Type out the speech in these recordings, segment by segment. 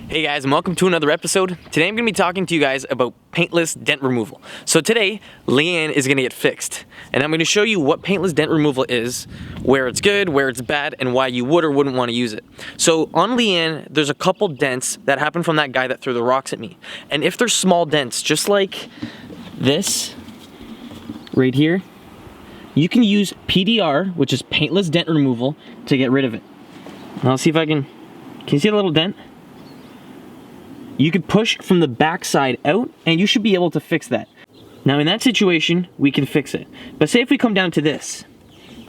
Hey guys, and welcome to another episode. Today I'm going to be talking to you guys about paintless dent removal. So today, Leanne is going to get fixed. And I'm going to show you what paintless dent removal is, where it's good, where it's bad, and why you would or wouldn't want to use it. So on Leanne, there's a couple dents that happened from that guy that threw the rocks at me. And if they're small dents, just like this, right here, you can use PDR, which is paintless dent removal, to get rid of it. Now let's see if I can you see the little dent? You could push from the back side out and you should be able to fix that. Now in that situation, we can fix it. But say if we come down to this.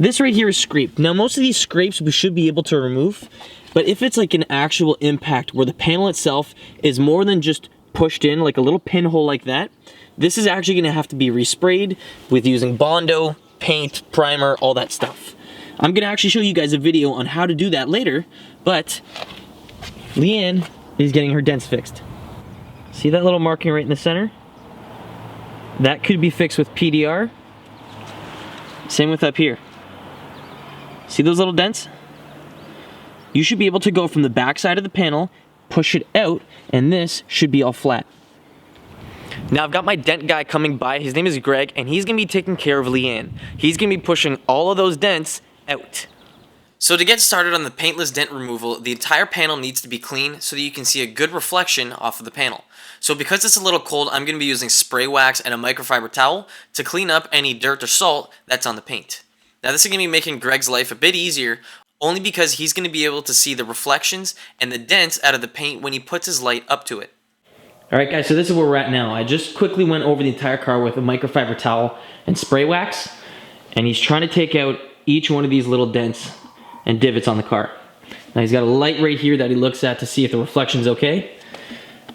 This right here is scraped. Now most of these scrapes we should be able to remove, but if it's like an actual impact where the panel itself is more than just pushed in, like a little pinhole like that, this is actually gonna have to be resprayed with using Bondo, paint, primer, all that stuff. I'm gonna actually show you guys a video on how to do that later, but Leanne is getting her dents fixed. See that little marking right in the center? That could be fixed with PDR. Same with up here. See those little dents? You should be able to go from the back side of the panel, push it out, and this should be all flat. Now I've got my dent guy coming by. His name is Greg, and he's gonna be taking care of Leanne. He's gonna be pushing all of those dents out. So to get started on the paintless dent removal, the entire panel needs to be clean so that you can see a good reflection off of the panel. So because it's a little cold, I'm going to be using spray wax and a microfiber towel to clean up any dirt or salt that's on the paint. Now this is going to be making Greg's life a bit easier, only because he's going to be able to see the reflections and the dents out of the paint when he puts his light up to it. Alright guys, so this is where we're at now. I just quickly went over the entire car with a microfiber towel and spray wax, and he's trying to take out each one of these little dents and divots on the car. Now he's got a light right here that he looks at to see if the reflection's okay.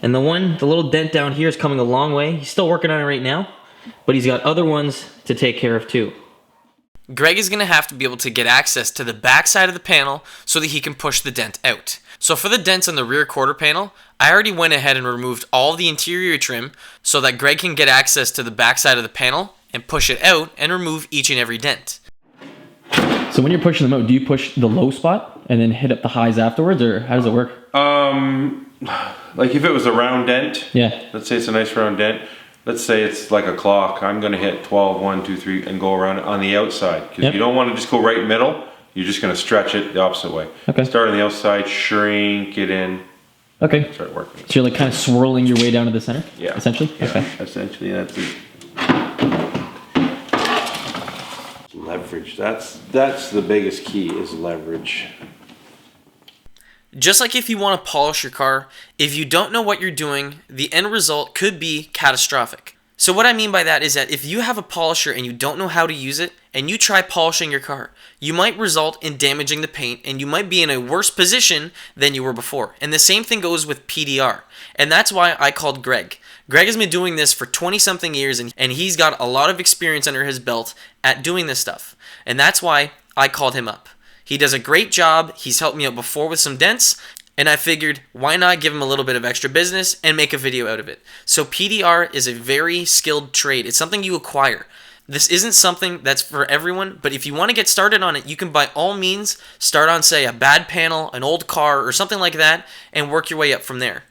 And the little dent down here is coming a long way. He's still working on it right now, but he's got other ones to take care of too. Greg is gonna have to be able to get access to the back side of the panel so that he can push the dent out. So for the dents on the rear quarter panel, I already went ahead and removed all the interior trim so that Greg can get access to the back side of the panel and push it out and remove each and every dent. So when you're pushing them out, do you push the low spot and then hit up the highs afterwards, or how does it work? Like if it was a round dent, yeah. Let's say it's a nice round dent. Let's say it's like a clock. I'm gonna hit 12, 1, 2, 3, and go around on the outside. Because you don't want to just go right middle. You're just gonna stretch it the opposite way. Okay. Start on the outside, shrink it in. Okay. Start working. So you're like kind of swirling your way down to the center? Yeah. Essentially? Yeah, okay. Essentially, that's it. Leverage. That's the biggest key, is leverage. Just like if you want to polish your car, if you don't know what you're doing, the end result could be catastrophic. So what I mean by that is that if you have a polisher and you don't know how to use it, and you try polishing your car, you might result in damaging the paint, and you might be in a worse position than you were before. And the same thing goes with PDR. And that's why I called Greg. Greg has been doing this for 20-something years, and he's got a lot of experience under his belt at doing this stuff. And that's why I called him up. He does a great job. He's helped me out before with some dents, and I figured, why not give him a little bit of extra business and make a video out of it? So PDR is a very skilled trade. It's something you acquire. This isn't something that's for everyone, but if you want to get started on it, you can by all means start on, say, a bad panel, an old car, or something like that, and work your way up from there.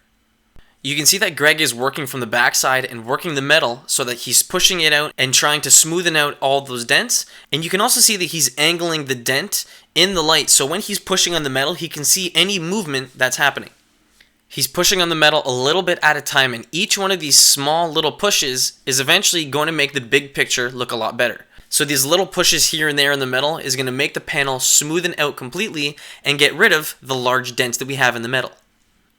You can see that Greg is working from the backside and working the metal so that he's pushing it out and trying to smoothen out all those dents. And you can also see that he's angling the dent in the light, so when he's pushing on the metal, he can see any movement that's happening. He's pushing on the metal a little bit at a time, and each one of these small little pushes is eventually going to make the big picture look a lot better. So these little pushes here and there in the metal is going to make the panel smoothen out completely and get rid of the large dents that we have in the metal.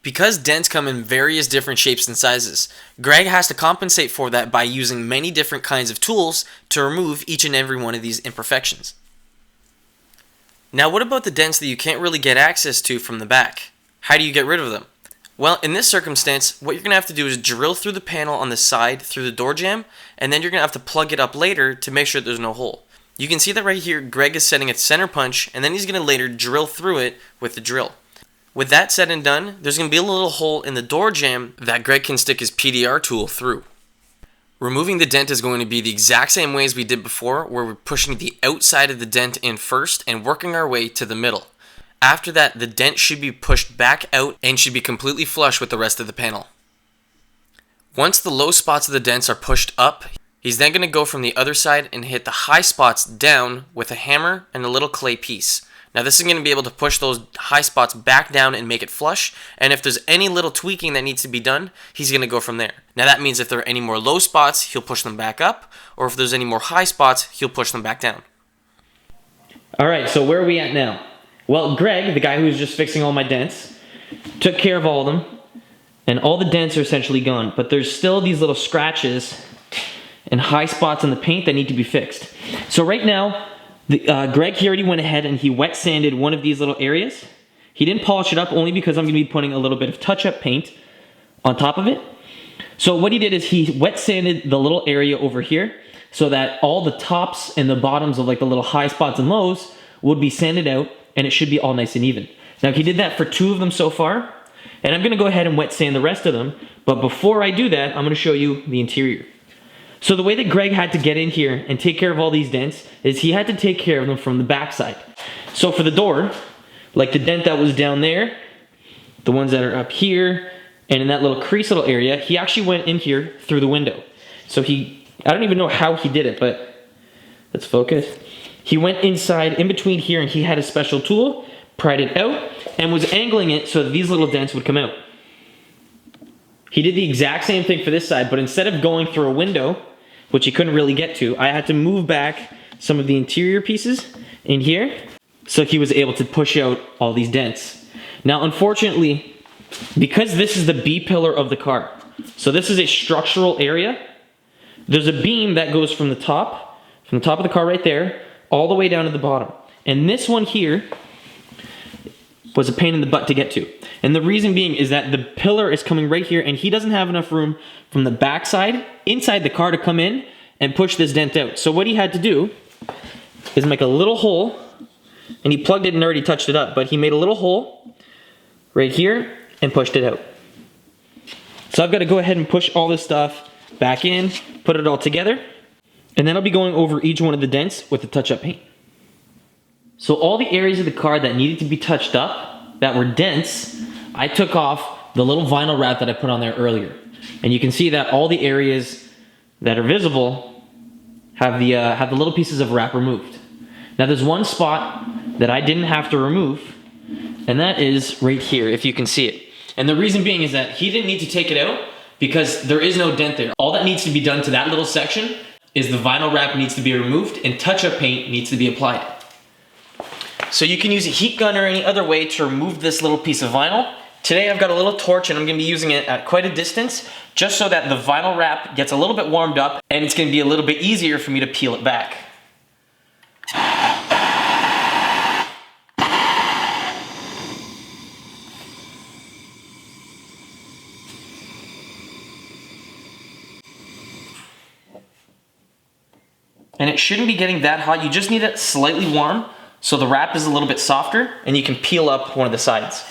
Because dents come in various different shapes and sizes, Greg has to compensate for that by using many different kinds of tools to remove each and every one of these imperfections. Now what about the dents that you can't really get access to from the back? How do you get rid of them? Well, in this circumstance, what you're going to have to do is drill through the panel on the side through the door jamb, and then you're going to have to plug it up later to make sure there's no hole. You can see that right here, Greg is setting a center punch, and then he's going to later drill through it with the drill. With that said and done, there's going to be a little hole in the door jamb that Greg can stick his PDR tool through. Removing the dent is going to be the exact same way as we did before, where we're pushing the outside of the dent in first and working our way to the middle. After that, the dent should be pushed back out and should be completely flush with the rest of the panel. Once the low spots of the dents are pushed up, he's then going to go from the other side and hit the high spots down with a hammer and a little clay piece. Now this is going to be able to push those high spots back down and make it flush, and if there's any little tweaking that needs to be done, he's going to go from there. Now that means if there are any more low spots, he'll push them back up, or if there's any more high spots, he'll push them back down. Alright, so where are we at now? Well, Greg, the guy who was just fixing all my dents, took care of all of them, and all the dents are essentially gone, but there's still these little scratches and high spots on the paint that need to be fixed. So right now, Greg, he already went ahead and he wet sanded one of these little areas. He didn't polish it up only because I'm going to be putting a little bit of touch-up paint on top of it. So what he did is he wet sanded the little area over here so that all the tops and the bottoms of like the little high spots and lows would be sanded out and it should be all nice and even. Now he did that for 2 of them so far, and I'm going to go ahead and wet sand the rest of them, but before I do that, I'm going to show you the interior. So the way that Greg had to get in here and take care of all these dents is he had to take care of them from the back side. So for the door, like the dent that was down there, the ones that are up here, and in that little crease little area, he actually went in here through the window. So I don't even know how he did it, but let's focus. He went inside in between here and he had a special tool, pried it out, and was angling it so that these little dents would come out. He did the exact same thing for this side, but instead of going through a window, which he couldn't really get to, I had to move back some of the interior pieces in here so he was able to push out all these dents. Now, unfortunately, because this is the B pillar of the car, so this is a structural area, there's a beam that goes from the top of the car right there, all the way down to the bottom. And this one here was a pain in the butt to get to. And the reason being is that the pillar is coming right here and he doesn't have enough room from the back side inside the car to come in and push this dent out. So what he had to do is make a little hole, and he plugged it and already touched it up, but he made a little hole right here and pushed it out. So I've got to go ahead and push all this stuff back in, put it all together, and then I'll be going over each one of the dents with the touch-up paint. So all the areas of the car that needed to be touched up, that were dents, I took off the little vinyl wrap that I put on there earlier. And you can see that all the areas that are visible have the little pieces of wrap removed. Now there's one spot that I didn't have to remove, and that is right here, if you can see it. And the reason being is that he didn't need to take it out because there is no dent there. All that needs to be done to that little section is the vinyl wrap needs to be removed and touch-up paint needs to be applied. So you can use a heat gun or any other way to remove this little piece of vinyl. Today I've got a little torch and I'm going to be using it at quite a distance just so that the vinyl wrap gets a little bit warmed up and it's going to be a little bit easier for me to peel it back. And it shouldn't be getting that hot, you just need it slightly warm so the wrap is a little bit softer and you can peel up one of the sides.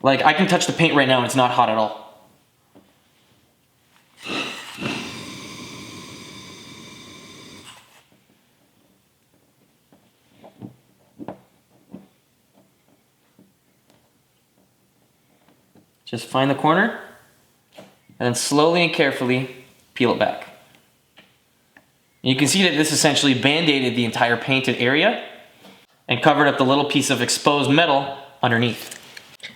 Like, I can touch the paint right now and it's not hot at all. Just find the corner and then slowly and carefully peel it back. You can see that this essentially band-aided the entire painted area and covered up the little piece of exposed metal underneath.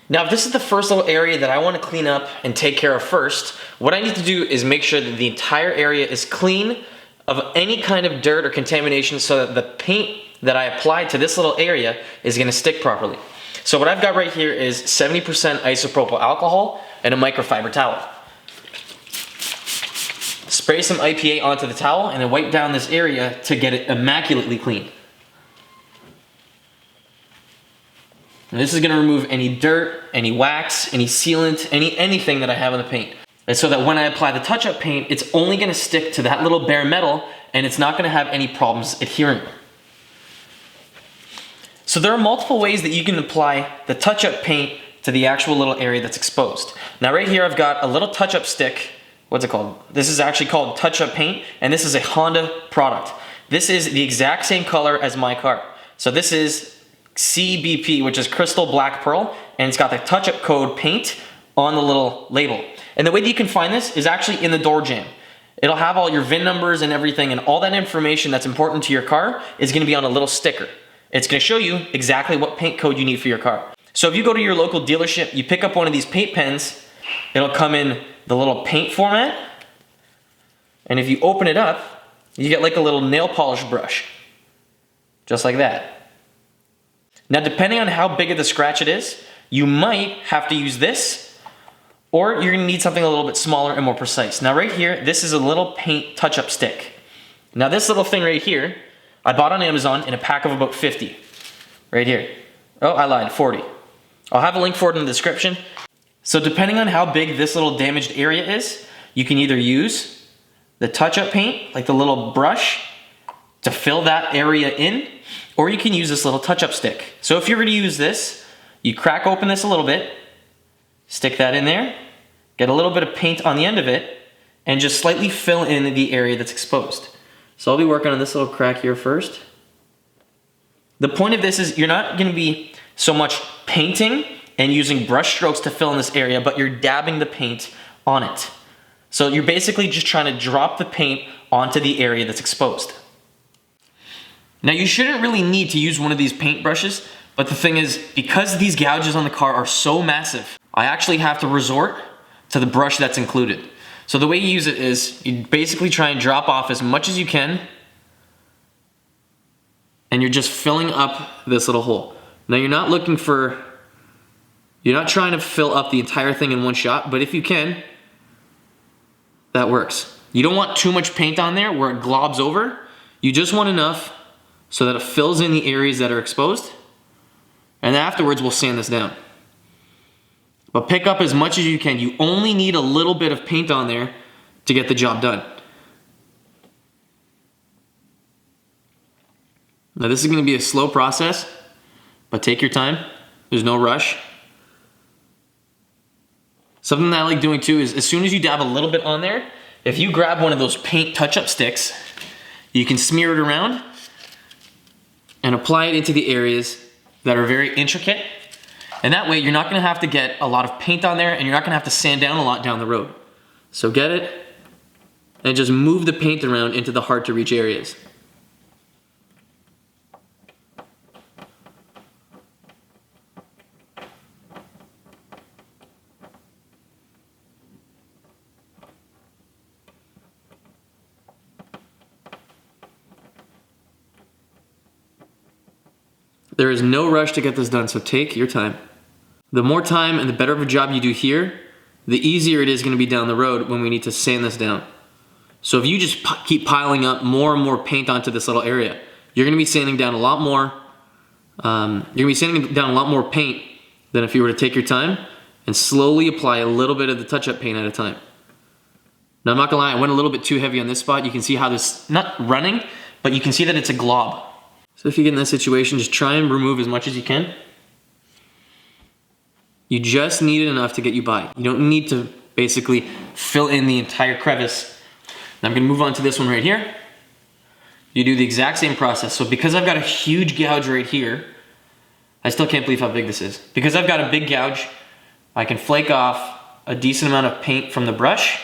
Now, if this is the first little area that I want to clean up and take care of first, what I need to do is make sure that the entire area is clean of any kind of dirt or contamination so that the paint that I applied to this little area is going to stick properly. So what I've got right here is 70% isopropyl alcohol and a microfiber towel. Spray some IPA onto the towel and then wipe down this area to get it immaculately clean. And this is going to remove any dirt, any wax, any sealant, anything that I have on the paint. And so that when I apply the touch-up paint, it's only going to stick to that little bare metal and it's not going to have any problems adhering. So there are multiple ways that you can apply the touch-up paint to the actual little area that's exposed. Now right here I've got a little touch-up stick. What's it called? This is actually called touch-up paint, and this is a Honda product. This is the exact same color as my car. So this is CBP, which is Crystal Black Pearl, and it's got the touch-up code paint on the little label. And the way that you can find this is actually in the door jamb. It'll have all your VIN numbers and everything, and all that information that's important to your car is gonna be on a little sticker. It's gonna show you exactly what paint code you need for your car. So if you go to your local dealership, you pick up one of these paint pens, it'll come in the little paint format, and if you open it up, you get like a little nail polish brush, just like that. Now, depending on how big of the scratch it is, you might have to use this, or you're gonna need something a little bit smaller and more precise. Now right here, this is a little paint touch-up stick. Now this little thing right here, I bought on Amazon in a pack of about 50, right here. Oh, I lied, 40. I'll have a link for it in the description. So depending on how big this little damaged area is, you can either use the touch-up paint, like the little brush, to fill that area in, or you can use this little touch-up stick. So if you're gonna use this, you crack open this a little bit, stick that in there, get a little bit of paint on the end of it, and just slightly fill in the area that's exposed. So I'll be working on this little crack here first. The point of this is you're not gonna be so much painting and using brush strokes to fill in this area, but you're dabbing the paint on it. So you're basically just trying to drop the paint onto the area that's exposed. Now you shouldn't really need to use one of these paint brushes, but the thing is, because these gouges on the car are so massive, I actually have to resort to the brush that's included. So the way you use it is, you basically try and drop off as much as you can, and you're just filling up this little hole. Now you're not trying to fill up the entire thing in one shot, but if you can, that works. You don't want too much paint on there where it globs over. You just want enough so that it fills in the areas that are exposed. And afterwards, we'll sand this down. But pick up as much as you can. You only need a little bit of paint on there to get the job done. Now this is gonna be a slow process, but take your time. There's no rush. Something that I like doing too is as soon as you dab a little bit on there, if you grab one of those paint touch-up sticks, you can smear it around and apply it into the areas that are very intricate. And that way you're not gonna have to get a lot of paint on there and you're not gonna have to sand down a lot down the road. So get it and just move the paint around into the hard to reach areas. There is no rush to get this done, so take your time. The more time and the better of a job you do here, the easier it is going to be down the road when we need to sand this down. So if you just keep piling up more and more paint onto this little area, you're going to be sanding down a lot more. You're going to be sanding down a lot more paint than if you were to take your time and slowly apply a little bit of the touch-up paint at a time. Now I'm not going to lie, I went a little bit too heavy on this spot. You can see how this, not running, but you can see that it's a glob. So if you get in that situation, just try and remove as much as you can. You just need it enough to get you by. You don't need to basically fill in the entire crevice. Now I'm gonna move on to this one right here. You do the exact same process. So because I've got a huge gouge right here, I still can't believe how big this is. Because I've got a big gouge, I can flake off a decent amount of paint from the brush,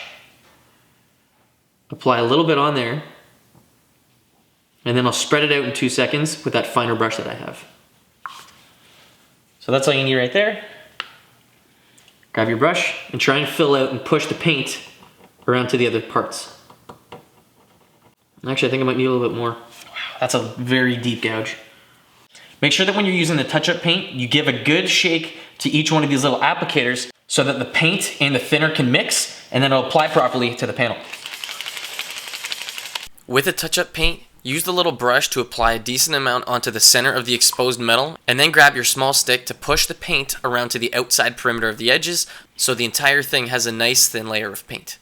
apply a little bit on there, and then I'll spread it out in 2 seconds with that finer brush that I have. So that's all you need right there. Grab your brush and try and fill out and push the paint around to the other parts. Actually, I think I might need a little bit more. Wow, that's a very deep gouge. Make sure that when you're using the touch-up paint, you give a good shake to each one of these little applicators so that the paint and the thinner can mix, and then it'll apply properly to the panel. With the touch-up paint, use the little brush to apply a decent amount onto the center of the exposed metal, and then grab your small stick to push the paint around to the outside perimeter of the edges so the entire thing has a nice thin layer of paint.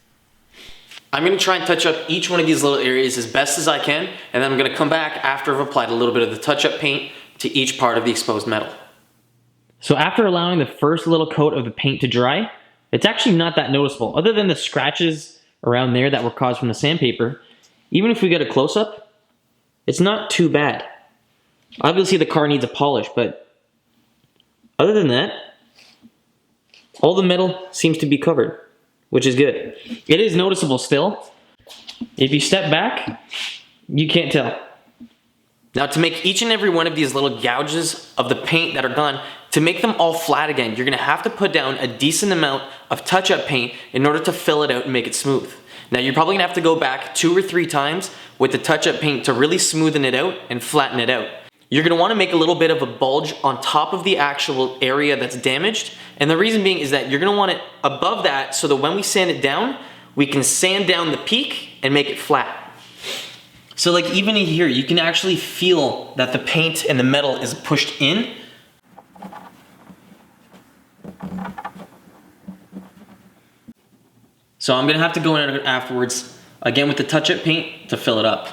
I'm going to try and touch up each one of these little areas as best as I can, and then I'm going to come back after I've applied a little bit of the touch-up paint to each part of the exposed metal. So after allowing the first little coat of the paint to dry, it's actually not that noticeable. Other than the scratches around there that were caused from the sandpaper, even if we get a close-up, It's not too bad. Obviously the car needs a polish, but other than that, all the metal seems to be covered, which is good. It is noticeable still. If you step back, you can't tell. Now to make each and every one of these little gouges of the paint that are gone, to make them all flat again, you're gonna have to put down a decent amount of touch-up paint in order to fill it out and make it smooth. Now you're probably gonna have to go back 2 or 3 times with the touch-up paint to really smoothen it out and flatten it out. You're gonna wanna make a little bit of a bulge on top of the actual area that's damaged. And the reason being is that you're gonna want it above that so that when we sand it down, we can sand down the peak and make it flat. So like even in here, you can actually feel that the paint and the metal is pushed in. So I'm gonna have to go in afterwards, again with the touch-up paint to fill it up.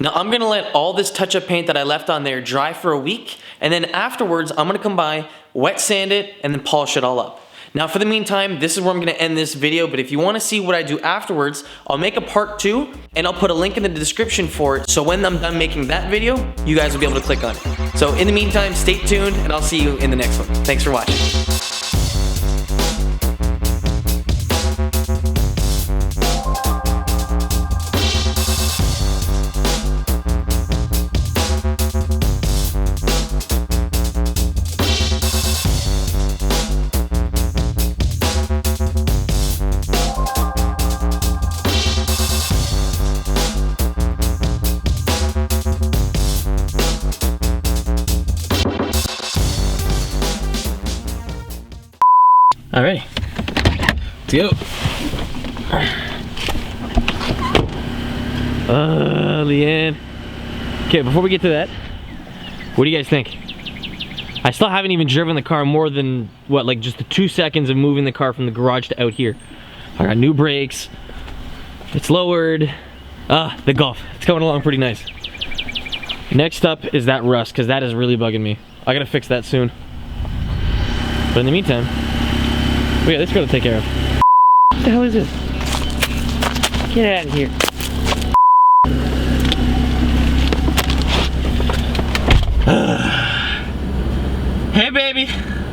Now I'm gonna let all this touch-up paint that I left on there dry for a week, and then afterwards I'm gonna come by, wet sand it, and then polish it all up. Now for the meantime, this is where I'm gonna end this video, but if you wanna see what I do afterwards, I'll make a part 2, and I'll put a link in the description for it, so when I'm done making that video, you guys will be able to click on it. So in the meantime, stay tuned, and I'll see you in the next one. Thanks for watching. Alright, let's go. Leanne. Okay, before we get to that, what do you guys think? I still haven't even driven the car more than, what, like just the 2 seconds of moving the car from the garage to out here. I got new brakes. It's lowered. The Golf. It's coming along pretty nice. Next up is that rust, because that is really bugging me. I gotta fix that soon. But in the meantime, we got this girl to take care of. What the hell is this? Get out of here. Hey babe!